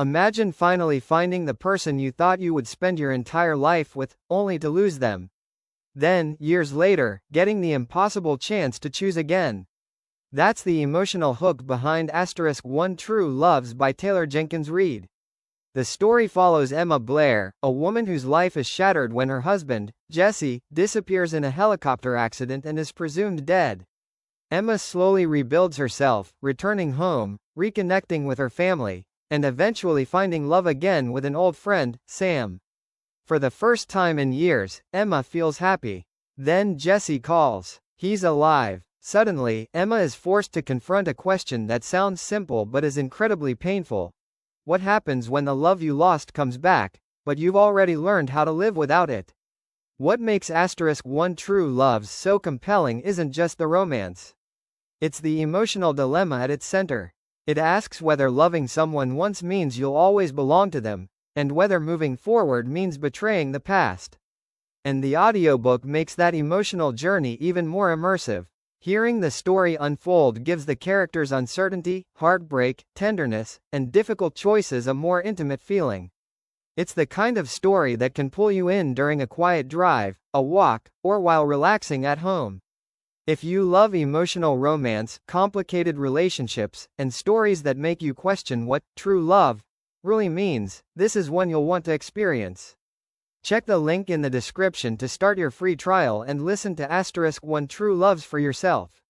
Imagine finally finding the person you thought you would spend your entire life with, only to lose them. Then, years later, getting the impossible chance to choose again. That's the emotional hook behind *One True Loves by Taylor Jenkins Reid. The story follows Emma Blair, a woman whose life is shattered when her husband, Jesse, disappears in a helicopter accident and is presumed dead. Emma slowly rebuilds herself, returning home, reconnecting with her family, and eventually finding love again with an old friend, Sam. For the first time in years, Emma feels happy. Then Jesse calls. He's alive. Suddenly, Emma is forced to confront a question that sounds simple but is incredibly painful. What happens when the love you lost comes back, but you've already learned how to live without it? What makes *One True Loves so compelling isn't just the romance. It's the emotional dilemma at its center. It asks whether loving someone once means you'll always belong to them, and whether moving forward means betraying the past. And the audiobook makes that emotional journey even more immersive. Hearing the story unfold gives the characters' uncertainty, heartbreak, tenderness, and difficult choices a more intimate feeling. It's the kind of story that can pull you in during a quiet drive, a walk, or while relaxing at home. If you love emotional romance, complicated relationships, and stories that make you question what true love really means, this is one you'll want to experience. Check the link in the description to start your free trial and listen to *One True Loves for yourself.